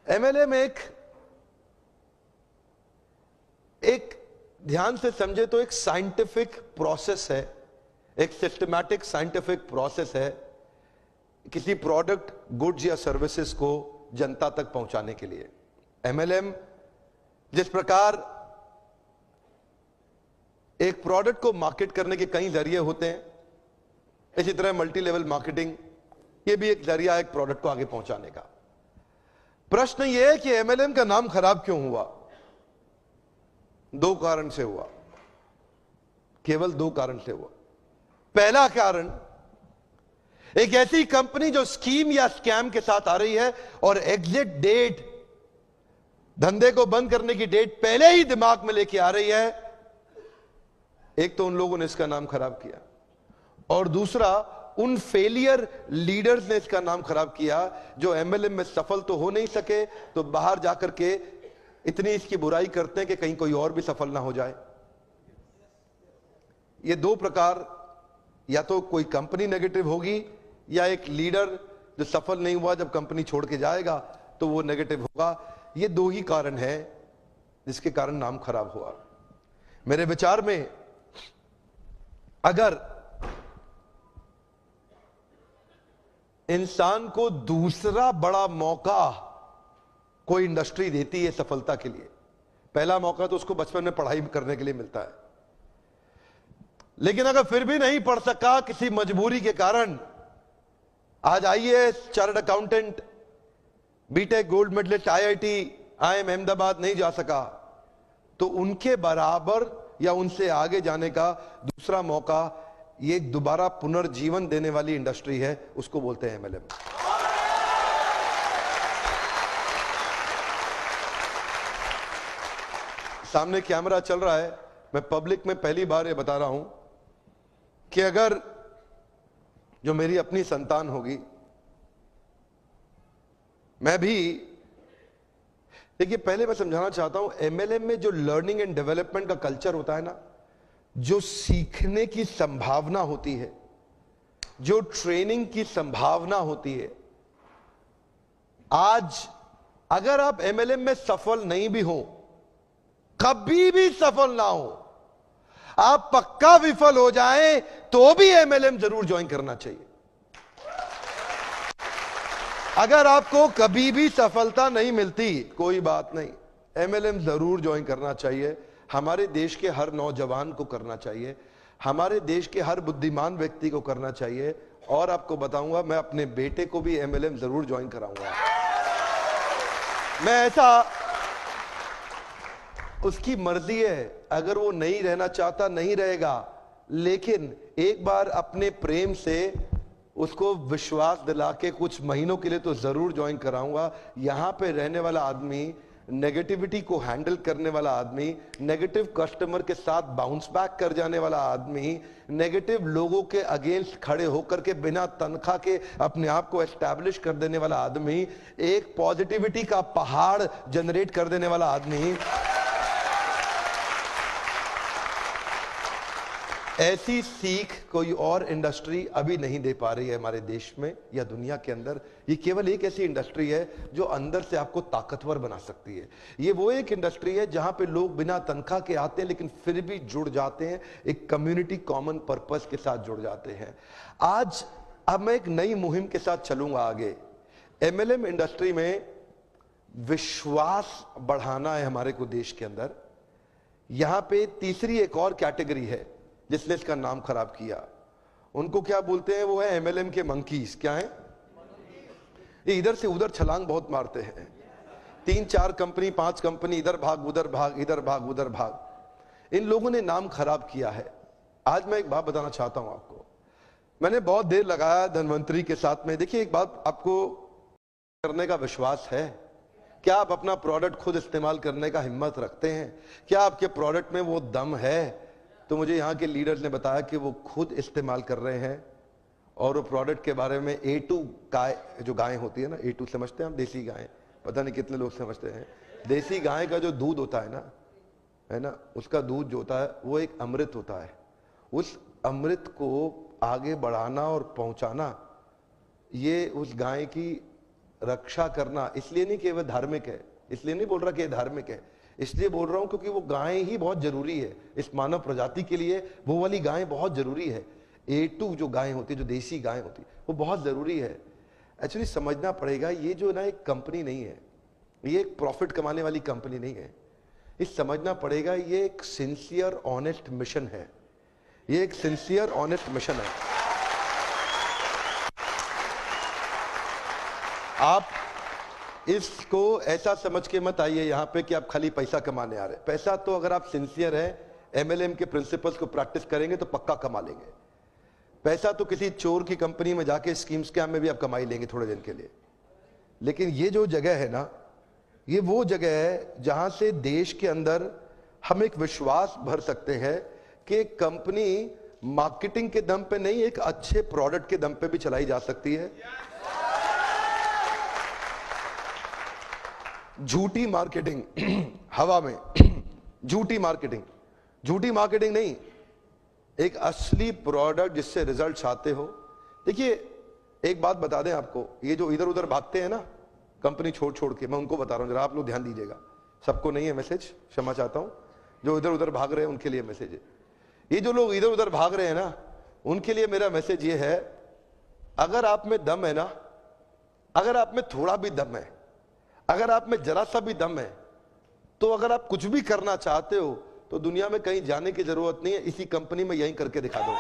MLM एक ध्यान से समझे तो एक साइंटिफिक प्रोसेस है, एक सिस्टमैटिक साइंटिफिक प्रोसेस है किसी प्रोडक्ट, गुड्स या सर्विसेज को जनता तक पहुंचाने के लिए। एमएलएम जिस प्रकार एक प्रोडक्ट को मार्केट करने के कई जरिए होते हैं, इसी तरह मल्टी लेवल मार्केटिंग ये भी एक जरिया है एक प्रोडक्ट को आगे पहुंचाने का। प्रश्न यह है कि एमएलएम का नाम खराब क्यों हुआ? दो कारण से हुआ, केवल दो कारण से हुआ। पहला कारण, एक ऐसी कंपनी जो स्कीम या स्कैम के साथ आ रही है और एग्जिट डेट, धंधे को बंद करने की डेट पहले ही दिमाग में लेके आ रही है। एक तो उन लोगों ने इसका नाम खराब किया और दूसरा उन फेलियर लीडर्स ने इसका नाम खराब किया जो एमएलएम में सफल तो हो नहीं सके तो बाहर जाकर के इतनी इसकी बुराई करते हैं कि कहीं कोई और भी सफल ना हो जाए। ये दो प्रकार, या तो कोई कंपनी नेगेटिव होगी या एक लीडर जो सफल नहीं हुआ जब कंपनी छोड़ के जाएगा तो वो नेगेटिव होगा। ये दो ही कारण है जिसके कारण नाम खराब हुआ। मेरे विचार में अगर इंसान को दूसरा बड़ा मौका कोई इंडस्ट्री देती है सफलता के लिए, पहला मौका तो उसको बचपन में पढ़ाई करने के लिए मिलता है, लेकिन अगर फिर भी नहीं पढ़ सका किसी मजबूरी के कारण, आज IAS, chartered accountant, BTech gold medalist, IIT, IIM Ahmedabad नहीं जा सका, तो उनके बराबर या उनसे आगे जाने का दूसरा मौका ये दोबारा पुनर्जीवन देने वाली इंडस्ट्री है, उसको बोलते हैं एमएलएम। सामने कैमरा चल रहा है, मैं पब्लिक में पहली बार ये बता रहा हूं कि अगर जो मेरी अपनी संतान होगी, मैं भी, देखिए पहले मैं समझाना चाहता हूं, एमएलएम में जो लर्निंग एंड डेवलपमेंट का कल्चर होता है ना, जो सीखने की संभावना होती है, जो ट्रेनिंग की संभावना होती है, आज अगर आप एमएलएम में सफल नहीं भी हो, कभी भी सफल ना हो, आप पक्का विफल हो जाएं तो भी एमएलएम जरूर ज्वाइन करना चाहिए। अगर आपको कभी भी सफलता नहीं मिलती, कोई बात नहीं, एमएलएम जरूर ज्वाइन करना चाहिए। हमारे देश के हर नौजवान को करना चाहिए, हमारे देश के हर बुद्धिमान व्यक्ति को करना चाहिए। और आपको बताऊंगा, मैं अपने बेटे को भी एमएलएम जरूर ज्वाइन कराऊंगा। मैं ऐसा, उसकी मर्जी है, अगर वो नहीं रहना चाहता नहीं रहेगा, लेकिन एक बार अपने प्रेम से उसको विश्वास दिला के कुछ महीनों के लिए तो जरूर ज्वाइन कराऊंगा। यहां पे रहने वाला आदमी, नेगेटिविटी को हैंडल करने वाला आदमी, नेगेटिव कस्टमर के साथ बाउंस बैक कर जाने वाला आदमी, नेगेटिव लोगों के अगेंस्ट खड़े होकर के बिना तनख्वाह के अपने आप को एस्टैब्लिश कर देने वाला आदमी, एक पॉजिटिविटी का पहाड़ जनरेट कर देने वाला आदमी, ऐसी सीख कोई और इंडस्ट्री अभी नहीं दे पा रही है हमारे देश में या दुनिया के अंदर। ये केवल एक ऐसी इंडस्ट्री है जो अंदर से आपको ताकतवर बना सकती है। ये वो एक इंडस्ट्री है जहां पे लोग बिना तनख्वाह के आते हैं लेकिन फिर भी जुड़ जाते हैं, एक कम्युनिटी कॉमन पर्पस के साथ जुड़ जाते हैं। आज अब मैं एक नई मुहिम के साथ चलूंगा आगे। एमएलएम इंडस्ट्री में विश्वास बढ़ाना है हमारे को देश के अंदर। यहां पे तीसरी एक और कैटेगरी है जिसने इसका नाम खराब किया, उनको क्या बोलते हैं? वो है एमएलएम के मंकीज। क्या है ये? इधर से उधर छलांग बहुत मारते हैं, 3-4 कंपनी 5 कंपनी, इधर भाग उधर भाग, इधर भाग उधर भाग। इन लोगों ने नाम खराब किया है। आज मैं एक बात बताना चाहता हूं आपको, मैंने बहुत देर लगाया धनवंतरी के साथ में। देखिए एक बात, आपको करने का विश्वास है? क्या आप अपना प्रोडक्ट खुद इस्तेमाल करने का हिम्मत रखते हैं? क्या आपके प्रोडक्ट में वो दम है? तो मुझे यहाँ के लीडर्स ने बताया कि वो खुद इस्तेमाल कर रहे हैं और वो प्रोडक्ट के बारे में A2 गाय, जो गाय होती है ना, A2 समझते हैं हम, देसी गाय, पता नहीं कितने लोग समझते हैं। देसी गाय का जो दूध होता है ना, उसका दूध जो होता है वो एक अमृत होता है। उस अमृत को आगे बढ़ाना और पहुंचाना, ये उस गाय की रक्षा करना इसलिए नहीं कि वह धार्मिक है, इसलिए नहीं बोल रहा कि ये धार्मिक है, इसलिए बोल रहा हूं क्योंकि वो गायें ही बहुत जरूरी है इस मानव प्रजाति के लिए। वो वाली गायें बहुत जरूरी है। A2 जो गायें होती है, जो देसी गायें होती है, वो बहुत जरूरी है। एक्चुअली समझना पड़ेगा, ये जो ना एक कंपनी नहीं है, ये एक प्रॉफिट कमाने वाली कंपनी नहीं है। ये समझना पड़ेगा, ये एक सिंसियर ऑनेस्ट मिशन है। ये एक सिंसियर ऑनेस्ट मिशन है। आप इसको ऐसा समझ के मत आइए यहां पे कि आप खाली पैसा कमाने आ रहे हैं। पैसा तो अगर आप सिंसियर हैं, MLM के प्रिंसिपल्स को प्रैक्टिस करेंगे तो पक्का कमा लेंगे। पैसा तो किसी चोर की कंपनी में जाके स्कीम स्कैम में भी आप कमा ही लेंगे थोड़े दिन के लिए। लेकिन ये जो जगह है ना, ये वो जगह है जहां से देश के अंदर हम एक विश्वास भर सकते हैं कि कंपनी मार्केटिंग के दम पे नहीं, एक अच्छे प्रोडक्ट के दम पे भी चलाई जा सकती है। झूठी मार्केटिंग हवा में, झूठी मार्केटिंग नहीं, एक असली प्रोडक्ट जिससे रिजल्ट्स आते हो। देखिए एक बात बता दें आपको, ये जो इधर उधर भागते हैं ना कंपनी छोड़ के, मैं उनको बता रहा हूं, जरा आप लोग ध्यान दीजिएगा। सबको नहीं है मैसेज, क्षमा चाहता हूं। जो इधर उधर भाग रहे हैं उनके लिए मैसेज है। ये जो लोग इधर उधर भाग रहे हैं ना, उनके लिए मेरा मैसेज ये है, अगर आप में दम है ना, अगर आप में थोड़ा भी दम है, अगर आप में जरा सा भी दम है, तो अगर आप कुछ भी करना चाहते हो तो दुनिया में कहीं जाने की जरूरत नहीं है, इसी कंपनी में यहीं करके दिखा दो।